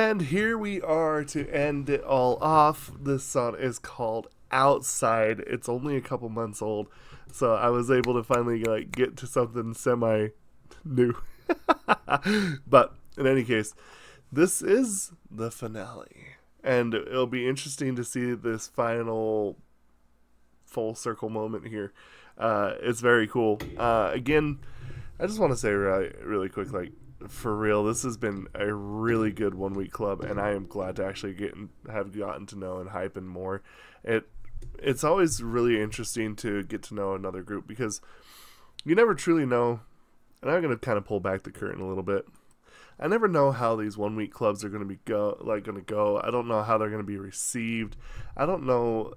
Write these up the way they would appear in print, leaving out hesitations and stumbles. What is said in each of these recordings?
And here we are to end it all off. This song is called Outside. It's only a couple months old, so I was able to finally get to something semi new. But in any case, this is the finale, and it'll be interesting to see this final full circle moment here. It's very cool. Again, I just want to say really quick, for real, this has been a really good 1 week club, and I am glad to actually have gotten to know ENHYPEN more. It's always really interesting to get to know another group, because you never truly know. And I'm gonna kind of pull back the curtain a little bit. I never know how these 1 week clubs are gonna go. I don't know how they're gonna be received. I don't know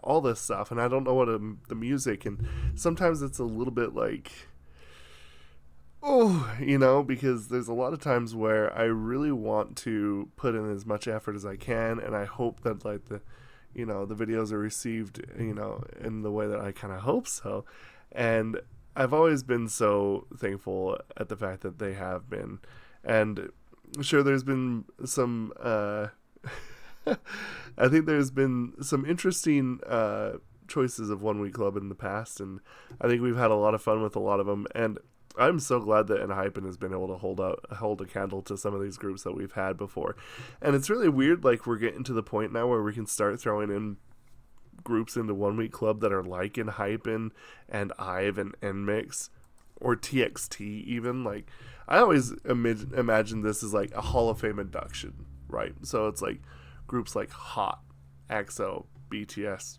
all this stuff, and I don't know what the music, and sometimes it's a little bit because there's a lot of times where I really want to put in as much effort as I can, and I hope that the videos are received in the way that I kind of hope so. And I've always been so thankful at the fact that they have been. And sure, there's been some I think there's been some interesting choices of 1 week club in the past, and I think we've had a lot of fun with a lot of them. And I'm so glad that ENHYPEN has been able to hold a candle to some of these groups that we've had before. And it's really weird, we're getting to the point now where we can start throwing in groups into 1 week club that are like ENHYPEN and IVE and NMIX or TXT even. I always imagine this as a Hall of Fame induction, right? So it's groups like HOT, EXO, BTS,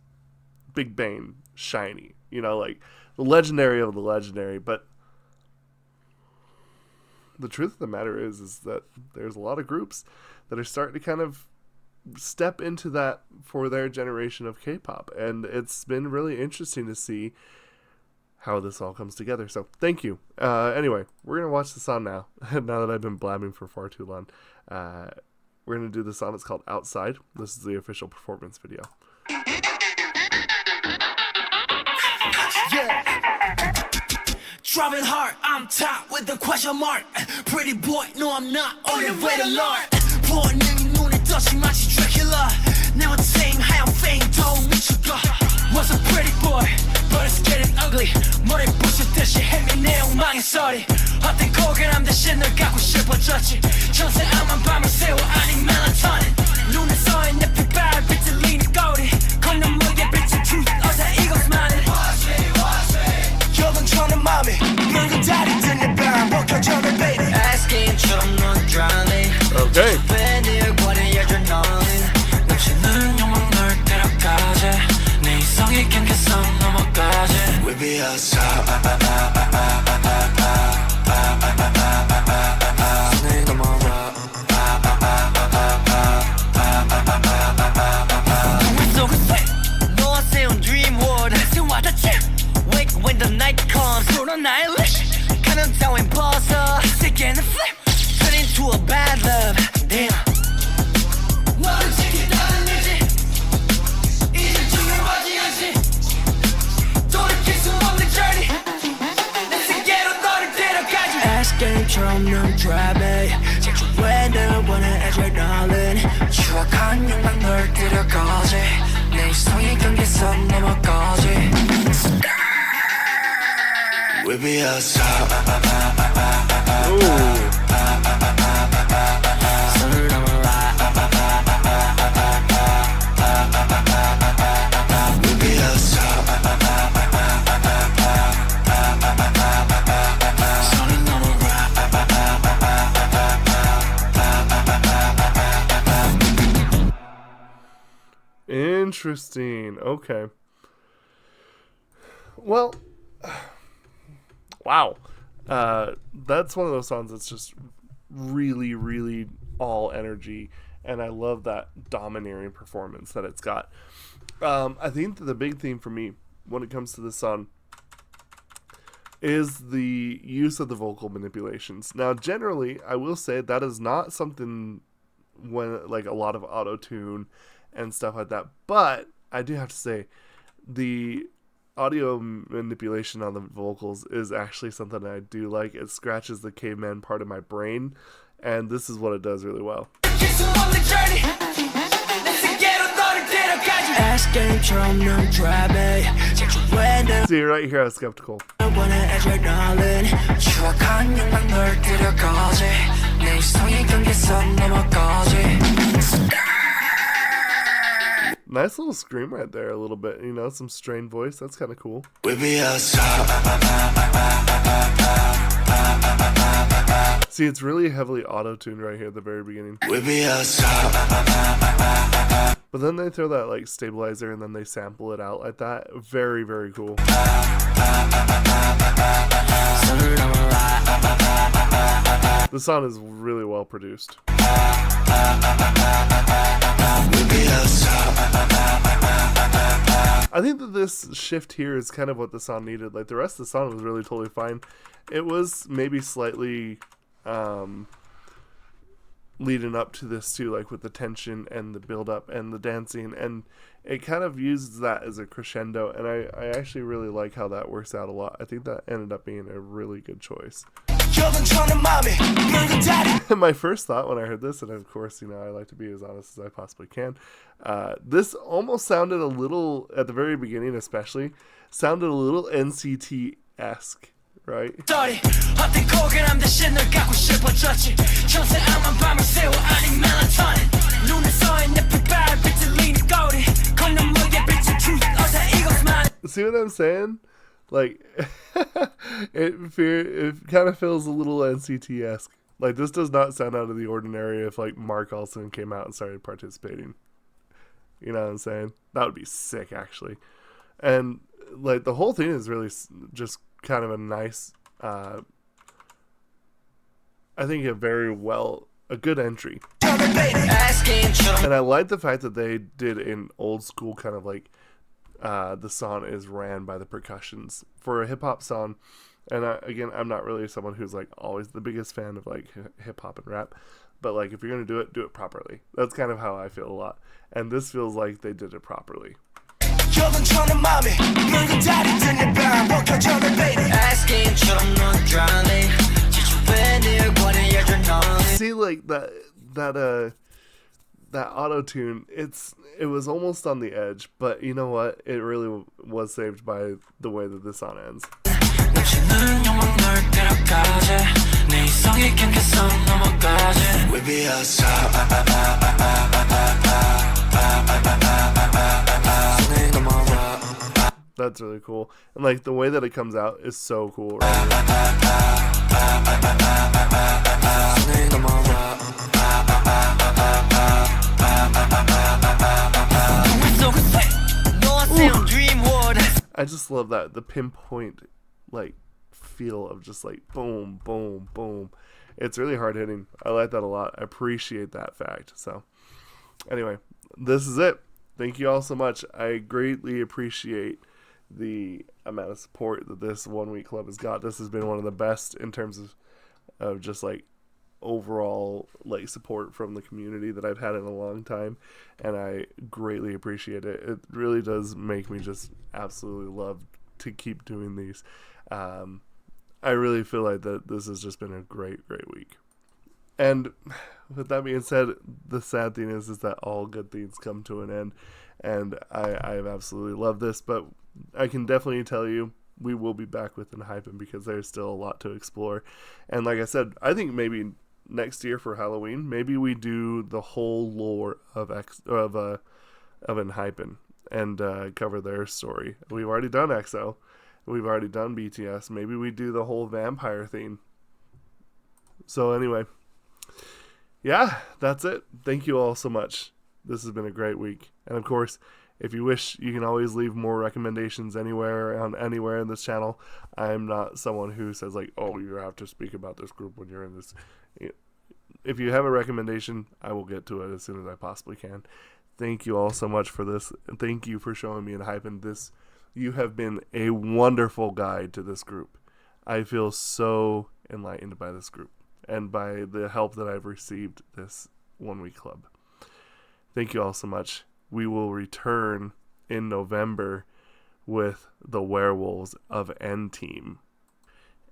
Big Bang, SHINee, the legendary of the legendary. But the truth of the matter is that there's a lot of groups that are starting to kind of step into that for their generation of K-pop, and it's been really interesting to see how this all comes together. So thank you. Anyway, we're gonna watch the song now. Now that I've been blabbing for far too long, we're gonna do the song. It's called Outside. This is the official performance video. Driving hard, I'm top with the question mark. Pretty boy, no I'm not on the way to Lord. 보는 눈에 떠지 마치 Dracula. Now it's saying how I'm fame don't 미쳐가. Was a pretty boy, but it's getting ugly. 머리 부수듯이 헤매내 엉망의 소리. 헛된 고개람 대신 널 갖고 싶어졌지. 전세아만 밤을 새워 아닌 멜라토닌. 눈에 서인 내 빛발 비틀리는 거리. 건너물에 빛을 truth 어제 이것만은. 요동쳐는 맘이 붉은 달이 뜨는 밤 벗겨져는 baby. Asking 넌 drowning. Okay. 내 권에 여전 널린. 넘치는 욕망 널 데려가지. 내 이성이 경계선 넘어가지. We be outside. 손을 넘어와. 너와 세운 dream world. 세와 닿지. Wake when the night comes. 쏟아 나의 leash. 가면 따윈 벗어. 세계는 flip. Turn into a bad love. Damn. 너를 지키다는 의지. 이제 중요하지 않지. 돌이킬 수 없는 journey. 내 세계로 너를 데려가지. Escape처럼 넌 drive. 왜 널 원해 adrenaline. 추억한 욕망 널 데려가지. 내 이성이 경계선 넘어가지. We be outside. 손을 넘어라. We be outside. 손을 넘어라. Interesting. Okay. Well, wow. That's one of those songs that's just really, really all energy, and I love that domineering performance that it's got. I think that the big theme for me when it comes to this song is the use of the vocal manipulations. Now, generally, I will say that is not something when a lot of auto-tune and stuff like that, but I do have to say the audio manipulation on the vocals is actually something I do like. It scratches the caveman part of my brain, and this is what it does really well. See, right here I was skeptical. Nice little scream right there, a little bit, you know, some strained voice. That's kind of cool. See, it's really heavily auto-tuned right here at the very beginning. But then they throw that like stabilizer and then they sample it out like that. Very, very cool. The song is really well produced. I think that this shift here is kind of what the song needed. Like the rest of the song was really totally fine. It was maybe slightly leading up to this too, like with the tension and the build up and the dancing, and it kind of uses that as a crescendo, and I actually really like how that works out a lot. I think that ended up being a really good choice. My first thought when I heard this, and of course, you know, I like to be as honest as I possibly can, this almost sounded a little, at the very beginning especially, sounded a little NCT-esque, right? See what I'm saying? Like, it kind of feels a little NCT-esque. Like, this does not sound out of the ordinary if, like, Mark Olsen came out and started participating. You know what I'm saying? That would be sick, actually. And, like, the whole thing is really just kind of a nice, I think a good entry. And I like the fact that they did an old school kind of, like, the song is ran by the percussions for a hip-hop song. And again, I'm not really someone who's like always the biggest fan of like hip-hop and rap, but like if you're gonna do it properly. That's kind of how I feel a lot, and this feels like they did it properly. See, like that auto-tune, it was almost on the edge, but you know what? It really was saved by the way that this song ends. That's really cool. And like the way that it comes out is so cool, right? I just love that, the pinpoint like feel of just like boom, boom, boom. It's really hard hitting. I like that a lot. I appreciate that fact. So anyway, this is it. Thank you all so much. I greatly appreciate the amount of support that this 1 week club has got. This has been one of the best in terms of just like overall like support from the community that I've had in a long time, and I greatly appreciate it. It really does make me just absolutely love to keep doing these. I really feel like that this has just been a great week. And with that being said, the sad thing is that all good things come to an end, and I have absolutely loved this, but I can definitely tell you we will be back with ENHYPEN because there's still a lot to explore. And like I said, I think maybe next year for Halloween, maybe we do the whole lore of ENHYPEN and cover their story. We've already done EXO. We've already done BTS. Maybe we do the whole vampire thing. So anyway, yeah, that's it. Thank you all so much. This has been a great week. And of course, if you wish, you can always leave more recommendations anywhere in this channel. I'm not someone who says like, oh, you have to speak about this group when you're in this. If you have a recommendation, I will get to it as soon as I possibly can. Thank you all so much for this. Thank you for showing me ENHYPEN. You have been a wonderful guide to this group. I feel so enlightened by this group and by the help that I've received this 1 week club. Thank you all so much. We will return in November with the Werewolves of N-Team.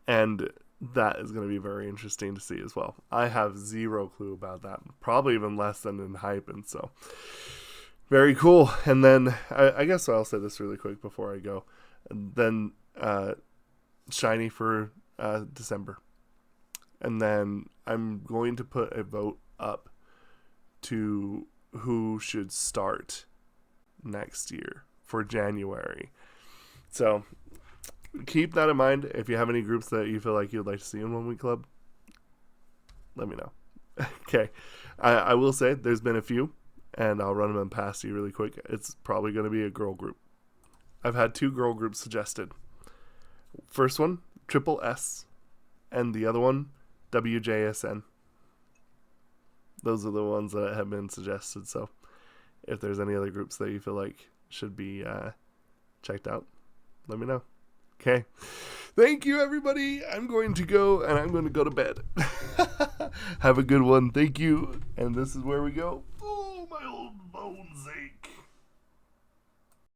And that is going to be very interesting to see as well. I have zero clue about that. Probably even less than ENHYPEN. So very cool. And then I guess I'll say this really quick before I go. And then Shiny for December. And then I'm going to put a vote up to who should start next year for January. So keep that in mind. If you have any groups that you feel like you'd like to see in 1 Week Club, let me know. Okay. I will say there's been a few, and I'll run them past you really quick. It's probably going to be a girl group. I've had 2 girl groups suggested. First one, Triple S, and the other one, WJSN. Those are the ones that have been suggested. So if there's any other groups that you feel like should be checked out, let me know. Okay. Thank you, everybody. I'm going to go, and I'm going to go to bed. Have a good one. Thank you. And this is where we go. Oh, my old bones ache.